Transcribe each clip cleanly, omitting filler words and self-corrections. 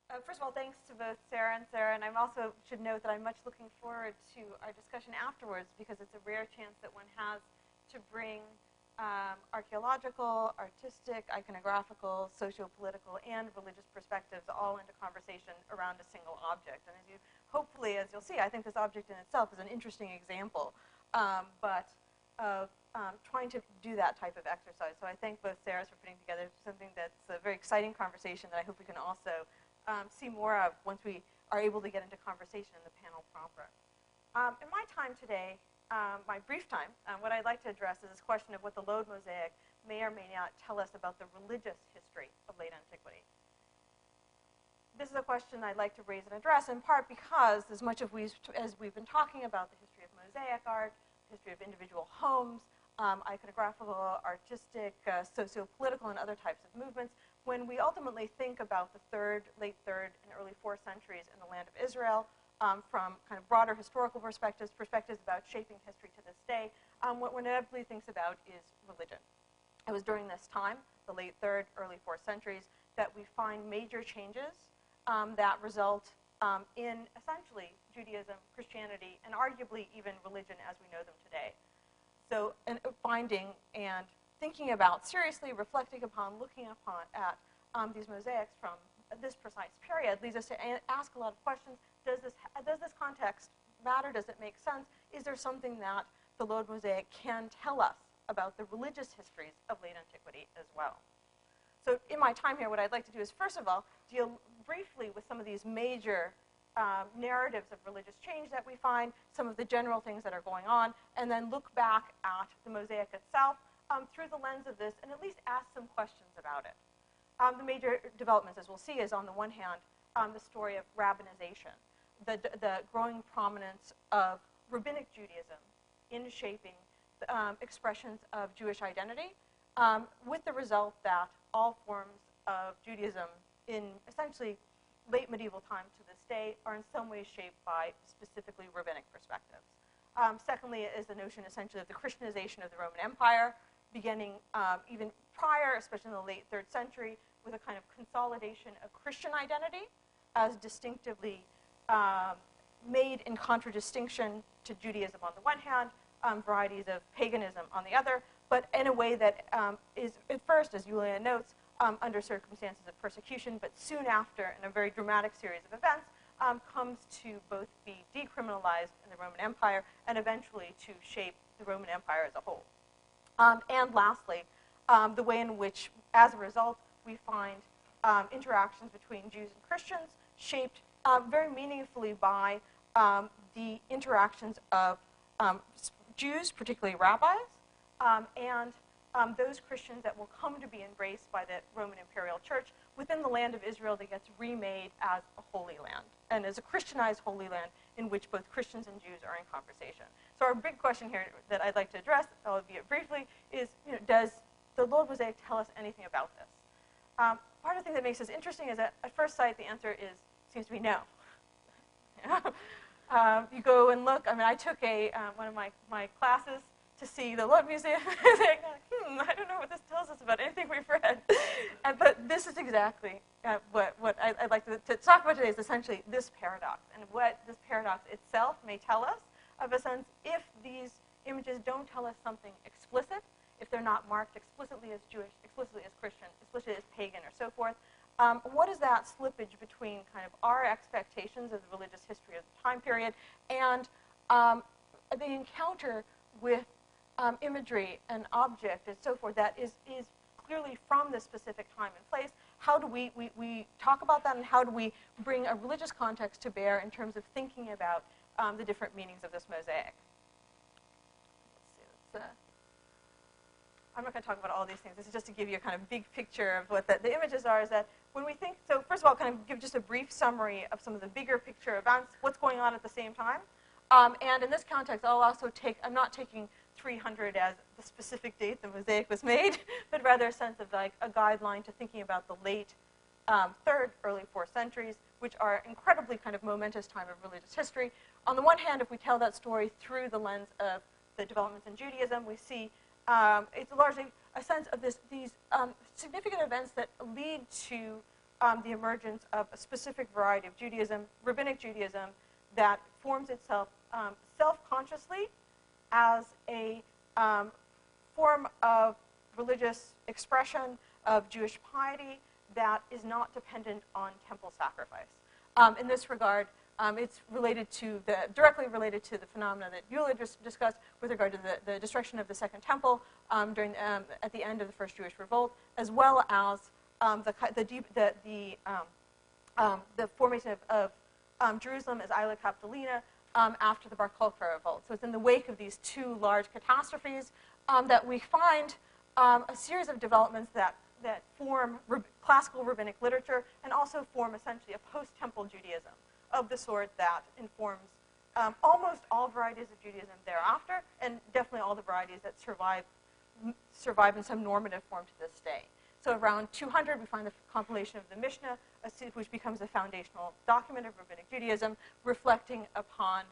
First of all, thanks to both Sarah and Sarah, and I also should note that I'm much looking forward to our discussion afterwards because it's a rare chance that one has to bring archaeological, artistic, iconographical, socio-political, and religious perspectives all into conversation around a single object. And as you, hopefully, as you'll see, I think this object in itself is an interesting example, but of trying to do that type of exercise. So I thank both Sarahs for putting together something that's a very exciting conversation that I hope we can also see more of once we are able to get into conversation in the panel proper. In my time today, my brief time, what I'd like to address is this question of what the Lod Mosaic may or may not tell us about the religious history of late antiquity. This is a question I'd like to raise and address in part because as much as we've been talking about the history of mosaic art, the history of individual homes, iconographical, artistic, socio-political, and other types of movements, when we ultimately think about the late 3rd, and early 4th centuries in the land of Israel, from kind of broader historical perspectives about shaping history to this day, what one inevitably thinks about is religion. It was during this time, the late 3rd, early 4th centuries, that we find major changes that result in essentially Judaism, Christianity, and arguably even religion as we know them today. So finding and thinking about, seriously reflecting upon, looking upon at these mosaics from this precise period leads us to ask a lot of questions. Does this context matter? Does it make sense? Is there something that the Lod Mosaic can tell us about the religious histories of late antiquity as well? So in my time here, what I'd like to do is, first of all, deal briefly with some of these major narratives of religious change that we find, some of the general things that are going on, and then look back at the mosaic itself through the lens of this and at least ask some questions about it. The major developments, as we'll see, is on the one hand, the story of rabbinization, the growing prominence of rabbinic Judaism in shaping expressions of Jewish identity, with the result that all forms of Judaism in essentially late medieval time to this day are in some way shaped by specifically rabbinic perspectives. Secondly is the notion essentially of the Christianization of the Roman Empire, beginning even prior, especially in the late 3rd century, with a kind of consolidation of Christian identity as distinctively made in contradistinction to Judaism on the one hand, varieties of paganism on the other, but in a way that is at first, as Julia notes, under circumstances of persecution, but soon after, in a very dramatic series of events, comes to both be decriminalized in the Roman Empire and eventually to shape the Roman Empire as a whole. And lastly, the way in which, as a result, we find interactions between Jews and Christians shaped very meaningfully by the interactions of Jews, particularly rabbis, and those Christians that will come to be embraced by the Roman Imperial Church within the land of Israel that gets remade as a holy land, and as a Christianized holy land in which both Christians and Jews are in conversation. So our big question here that I'd like to address, albeit briefly, is, does the Lod Mosaic tell us anything about this? Part of the thing that makes this interesting is that at first sight the answer seems to be no. You go and look. I mean, I took one of my classes to see the Lod Museum. I don't know what this tells us about anything we've read. But this is exactly what I'd like to talk about today is essentially this paradox, and what this paradox itself may tell us of a sense if these images don't tell us something explicit, if they're not marked explicitly as Jewish, explicitly as Christian, explicitly as pagan, or so forth. What is that slippage between kind of our expectations of the religious history of the time period and the encounter with imagery and object and so forth that is clearly from this specific time and place? How do we talk about that, and how do we bring a religious context to bear in terms of thinking about the different meanings of this mosaic? Let's see, I'm not going to talk about all these things. This is just to give you a kind of big picture of what the images are. Is that when we think, so first of all, kind of give just a brief summary of some of the bigger picture events, what's going on at the same time. And in this context, I'll also I'm not taking 300 as the specific date the mosaic was made, but rather a sense of like a guideline to thinking about the late 3rd, early 4th centuries, which are incredibly kind of momentous time of religious history. On the one hand, if we tell that story through the lens of the developments in Judaism, we see it's largely a sense of these significant events that lead to the emergence of a specific variety of Judaism, rabbinic Judaism, that forms itself self-consciously as a form of religious expression of Jewish piety that is not dependent on temple sacrifice. In this regard, it's directly related to the phenomena that Euler just discussed with regard to the destruction of the Second Temple at the end of the First Jewish Revolt, as well as the formation of Jerusalem as Isla Capitolina after the Bar Kokhba Revolt. So it's in the wake of these two large catastrophes that we find a series of developments that form classical rabbinic literature and also form essentially a post-temple Judaism of the sort that informs almost all varieties of Judaism thereafter, and definitely all the varieties that survive in some normative form to this day. So around 200, we find the compilation of the Mishnah, which becomes a foundational document of rabbinic Judaism, reflecting upon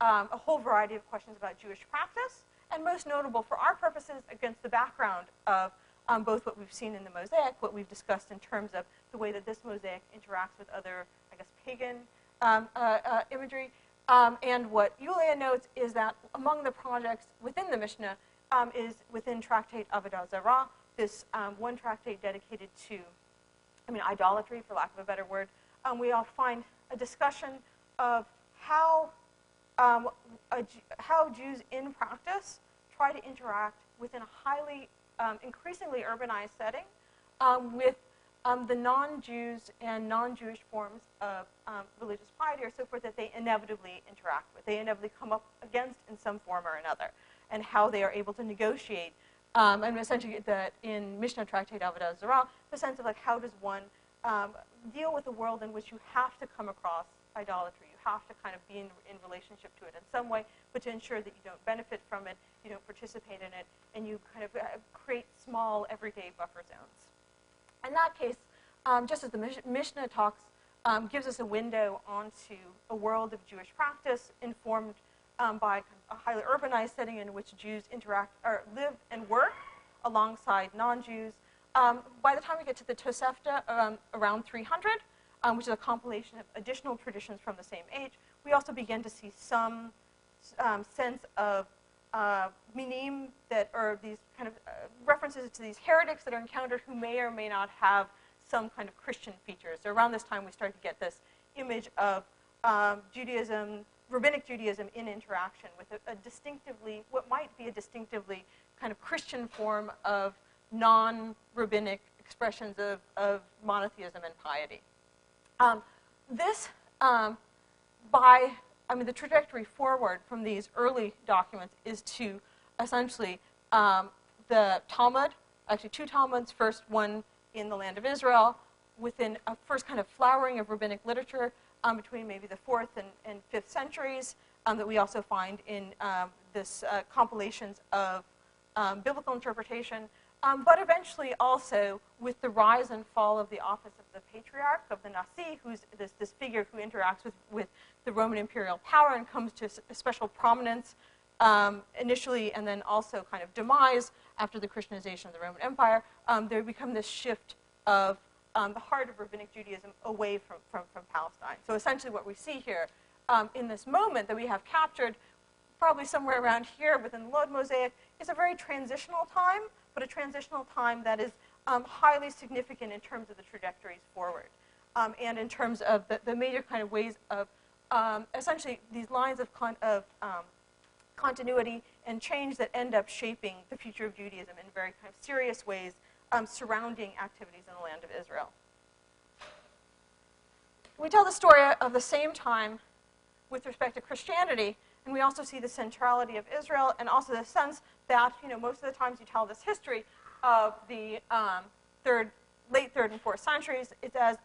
a whole variety of questions about Jewish practice, and most notable for our purposes against the background of both what we've seen in the mosaic, what we've discussed in terms of the way that this mosaic interacts with other, I guess, pagan imagery, and what Yulia notes is that among the projects within the Mishnah is within Tractate Avodah Zarah, this one tractate dedicated to, idolatry, for lack of a better word. We all find a discussion of how Jews in practice try to interact within a highly, increasingly urbanized setting with the non-Jews and non-Jewish forms of religious piety or so forth that they inevitably interact with. They inevitably come up against in some form or another, and how they are able to negotiate. And essentially, in Mishnah Tractate Avodah Zarah, the sense of how does one deal with a world in which you have to come across idolatry, you have to kind of be in relationship to it in some way, but to ensure that you don't benefit from it, you don't participate in it, and you kind of create small, everyday buffer zones. In that case, just as the Mishnah talks, gives us a window onto a world of Jewish practice informed by a highly urbanized setting in which Jews interact or live and work alongside non-Jews. By the time we get to the Tosefta, around 300, which is a compilation of additional traditions from the same age, we also begin to see some sense of minim that are these kind of references to these heretics that are encountered who may or may not have some kind of Christian features. So around this time, we start to get this image of Judaism, rabbinic Judaism in interaction with what might be a distinctively kind of Christian form of non-rabbinic expressions of monotheism and piety. The trajectory forward from these early documents is to essentially the Talmud, actually two Talmuds, first one in the land of Israel, within a first kind of flowering of rabbinic literature between maybe the 4th and 5th centuries that we also find in this compilations of biblical interpretation, but eventually also with the rise and fall of the office of the patriarch, of the Nasi, who's this figure who interacts with the Roman imperial power and comes to a special prominence initially, and then also kind of demise after the Christianization of the Roman Empire. There become this shift of the heart of rabbinic Judaism away from Palestine. So essentially what we see here in this moment that we have captured, probably somewhere around here within the Lod Mosaic, is a very transitional time, but a transitional time that is highly significant in terms of the trajectories forward, and in terms of the major kind of ways of essentially these lines of continuity and change that end up shaping the future of Judaism in very kind of serious ways surrounding activities in the land of Israel. We tell the story of the same time with respect to Christianity, and we also see the centrality of Israel, and also the sense that most of the times you tell this history of the late 3rd and 4th centuries, it's as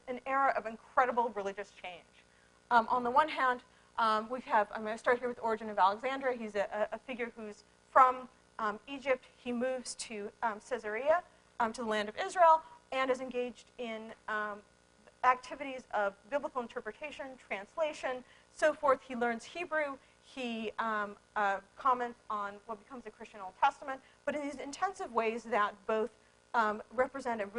an era of incredible religious change. On the one hand, I'm going to start here with the origin of Alexander. He's a figure who's from Egypt. He moves to Caesarea, to the land of Israel, and is engaged in activities of biblical interpretation, translation, so forth. He learns Hebrew. He comments on what becomes the Christian Old Testament, but in these intensive ways that both represent an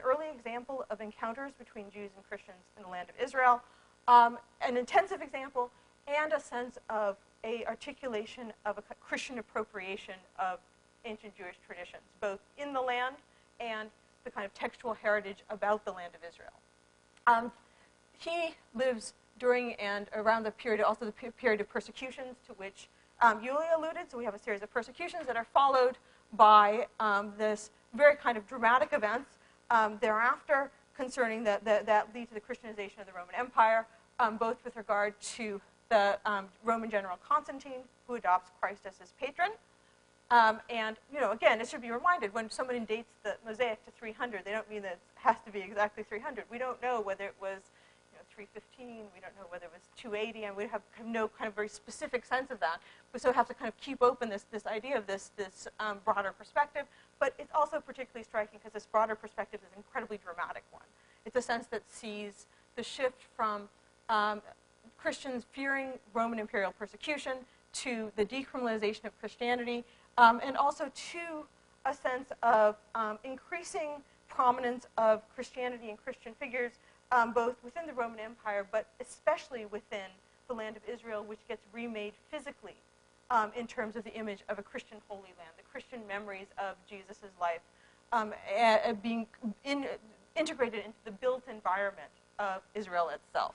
early example of encounters between Jews and Christians in the land of Israel, an intensive example, and a sense of a articulation of a Christian appropriation of ancient Jewish traditions, both in the land and the kind of textual heritage about the land of Israel. He lives during and around the period, also the period of persecutions to which Yulia alluded. So we have a series of persecutions that are followed by this very kind of dramatic events thereafter concerning that lead to the Christianization of the Roman Empire, both with regard to the Roman general Constantine, who adopts Christ as his patron. And, again, it should be reminded, when somebody dates the mosaic to 300, they don't mean that it has to be exactly 300. We don't know whether it was 315, we don't know whether it was 280, and we have no kind of very specific sense of that. We so have to kind of keep open this idea of this broader perspective, but it's also particularly striking because this broader perspective is an incredibly dramatic one. It's a sense that sees the shift from Christians fearing Roman imperial persecution to the decriminalization of Christianity, and also to a sense of increasing prominence of Christianity and Christian figures, both within the Roman Empire, but especially within the land of Israel, which gets remade physically in terms of the image of a Christian Holy Land, the Christian memories of Jesus' life being integrated into the built environment of Israel itself.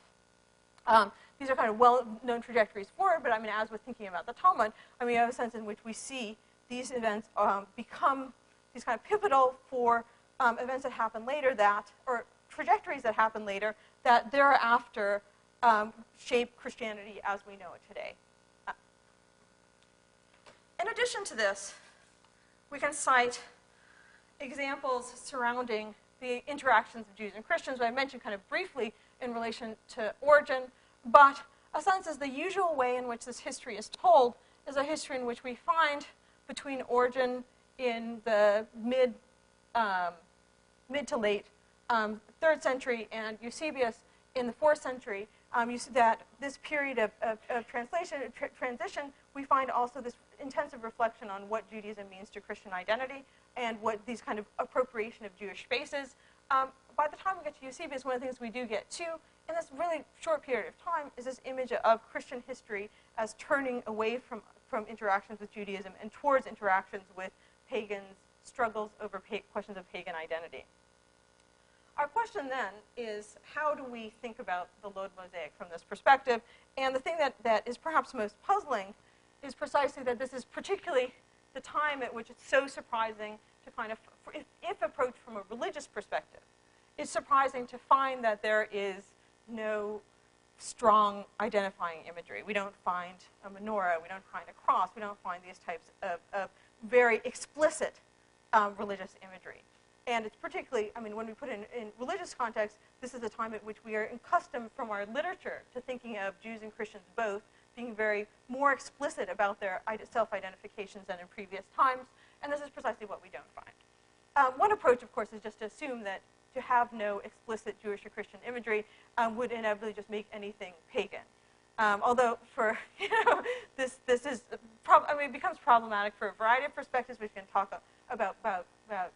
These are kind of well-known trajectories forward, but as we're thinking about the Talmud, we have a sense in which we see these events become these kind of pivotal for events that happen later or trajectories that happen later that thereafter shape Christianity as we know it today. In addition to this, we can cite examples surrounding the interactions of Jews and Christians, which I mentioned kind of briefly in relation to Origen, but a sense is the usual way in which this history is told is a history in which we find between Origen in the mid to late 3rd century and Eusebius in the 4th century. You see that this period of transition, we find also this intensive reflection on what Judaism means to Christian identity and what these kind of appropriation of Jewish spaces. By the time we get to Eusebius, one of the things we do get to in this really short period of time is this image of Christian history as turning away from interactions with Judaism and towards interactions with pagans, struggles over questions of pagan identity. Our question then is, how do we think about the Lod Mosaic from this perspective? And the thing that is perhaps most puzzling is precisely that this is particularly the time at which it's so surprising to kind of, if approached from a religious perspective, it's surprising to find that there is no strong identifying imagery. We don't find a menorah, we don't find a cross, we don't find these types of very explicit religious imagery. And it's particularly, when we put it in religious context, this is a time at which we are accustomed from our literature to thinking of Jews and Christians both being very more explicit about their self-identifications than in previous times, and this is precisely what we don't find. One approach, of course, is just to assume that to have no explicit Jewish or Christian imagery would inevitably just make anything pagan. Although, for this is it becomes problematic for a variety of perspectives, which we can talk about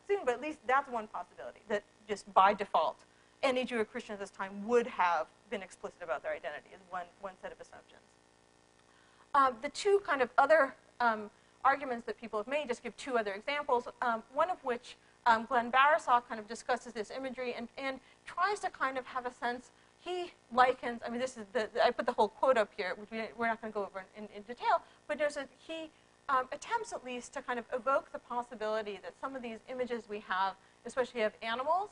soon. But at least that's one possibility, that just by default, any Jew or Christian at this time would have been explicit about their identity. Is one set of assumptions. The two kind of other arguments that people have made, just give two other examples. One of which Glenn Barasaw kind of discusses this imagery and tries to kind of have a sense. He likens, this is I put the whole quote up here, which we're not going to go over in detail, but he attempts at least to kind of evoke the possibility that some of these images we have, especially of animals,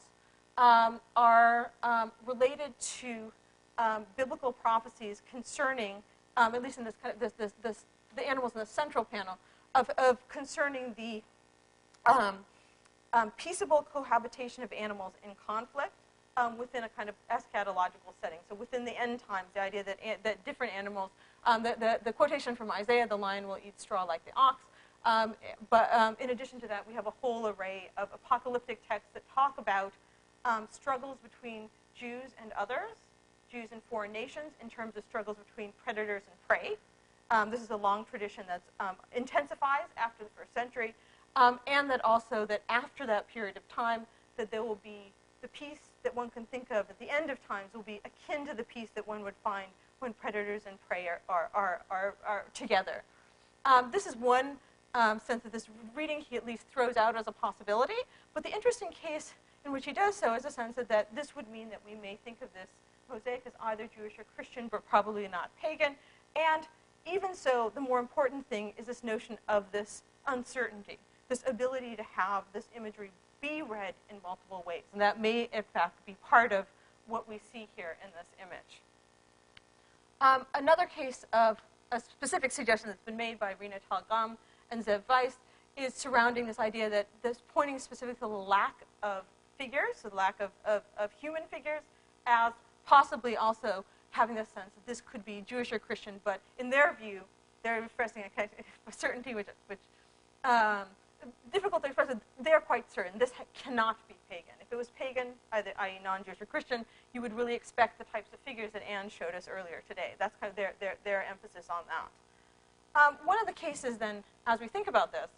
are related to biblical prophecies concerning, at least in this kind of the animals in the central panel, of concerning the peaceable cohabitation of animals in conflict within a kind of eschatological setting. So within the end times, the idea that different animals, the quotation from Isaiah, the lion will eat straw like the ox, but in addition to that, we have a whole array of apocalyptic texts that talk about struggles between Jews and others, Jews and foreign nations, in terms of struggles between predators and prey. This is a long tradition that intensifies after the 1st century. and that also that after that period of time, that there will be the peace that one can think of at the end of times will be akin to the peace that one would find when predators and prey are together. This is one sense that this reading he at least throws out as a possibility, but the interesting case in which he does so is a sense that this would mean that we may think of this mosaic as either Jewish or Christian, but probably not pagan. And even so, the more important thing is this notion of this uncertainty, this ability to have this imagery be read in multiple ways. And that may, in fact, be part of what we see here in this image. Another case of a specific suggestion that's been made by Rina Talgam and Zev Weiss is surrounding this idea that this pointing specifically to the lack of figures, the lack of human figures, as possibly also having this sense that this could be Jewish or Christian, but in their view, they're expressing a certainty which difficult to express. They're quite certain this cannot be pagan. If it was pagan, i.e. non-Jewish or Christian, you would really expect the types of figures that Anne showed us earlier today. That's kind of their emphasis on that. One of the cases then, as we think about this,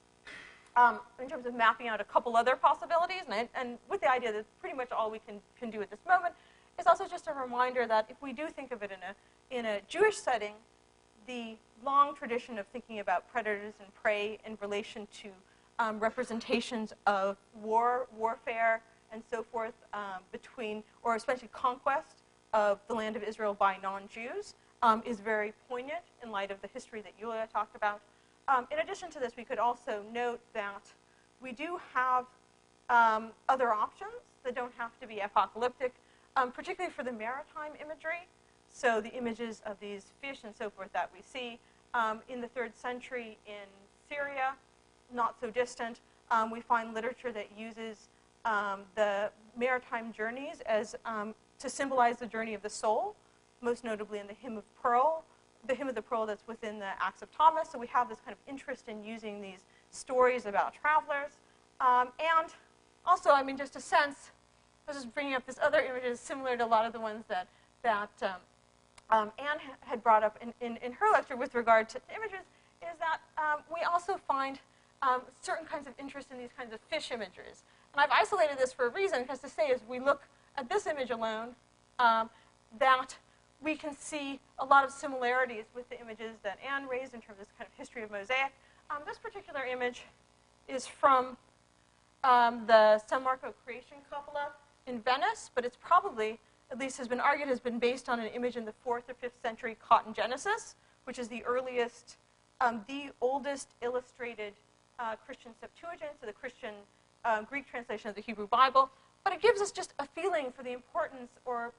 in terms of mapping out a couple other possibilities, and with the idea that pretty much all we can do at this moment, is also just a reminder that if we do think of it in a Jewish setting, the long tradition of thinking about predators and prey in relation to representations of warfare, and so forth between, or especially conquest of the land of Israel by non-Jews, is very poignant in light of the history that Yulia talked about. In addition to this, we could also note that we do have other options that don't have to be apocalyptic, particularly for the maritime imagery. So the images of these fish and so forth that we see in the 3rd century in Syria, not so distant, we find literature that uses the maritime journeys as to symbolize the journey of the soul, most notably in the Hymn of Pearl, the Hymn of the Pearl that's within the Acts of Thomas. So we have this kind of interest in using these stories about travelers. And also, I mean, just a sense, I was just bringing up this other images similar to a lot of the ones that Anne had brought up in her lecture with regard to images, is that we also find certain kinds of interest in these kinds of fish images. And I've isolated this for a reason, because to say as we look at this image alone, that we can see a lot of similarities with the images that Anne raised in terms of this kind of history of mosaic. This particular image is from the San Marco creation cupola in Venice, but it's probably, at least has been argued, has been based on an image in the 4th or 5th century cotton Genesis, which is the earliest, the oldest illustrated Christian Septuagint, so the Christian Greek translation of the Hebrew Bible. But it gives us just a feeling for the importance, or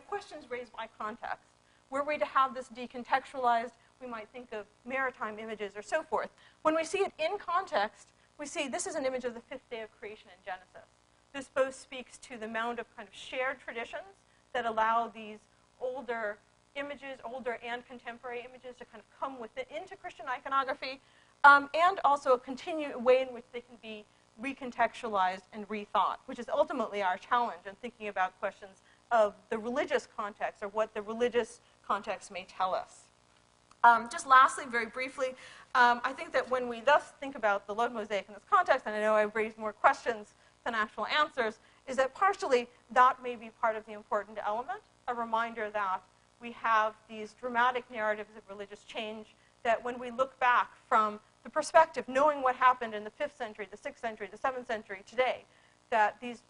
questions raised by context. Were we to have this decontextualized, we might think of maritime images or so forth. When we see it in context, we see this is an image of the 5th day of creation in Genesis. This both speaks to the amount of kind of shared traditions that allow these older images, older and contemporary images, to kind of come into Christian iconography, and also a continued way in which they can be recontextualized and rethought, which is ultimately our challenge in thinking about questions of the religious context, or what the religious context may tell us. Just lastly, very briefly, I think that when we thus think about the Lod Mosaic in this context, and I know I've raised more questions than actual answers, is that partially that may be part of the important element, a reminder that we have these dramatic narratives of religious change, that when we look back from the perspective, knowing what happened in the 5th century, the 6th century, the 7th century, today, that these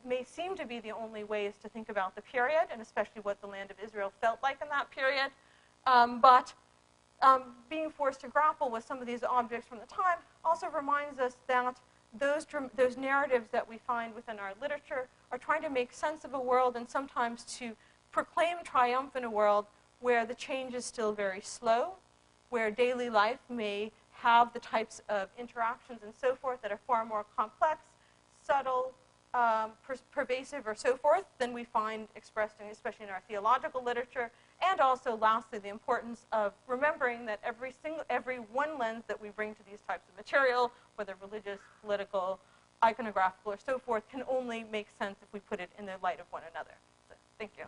may seem to be the only ways to think about the period, and especially what the land of Israel felt like in that period. But being forced to grapple with some of these objects from the time also reminds us that those narratives that we find within our literature are trying to make sense of a world, and sometimes to proclaim triumph in a world where the change is still very slow, where daily life may have the types of interactions and so forth that are far more complex, subtle, pervasive, or so forth than we find expressed especially in our theological literature. And also, lastly, the importance of remembering that every one lens that we bring to these types of material, whether religious, political, iconographical, or so forth, can only make sense if we put it in the light of one another. So, thank you.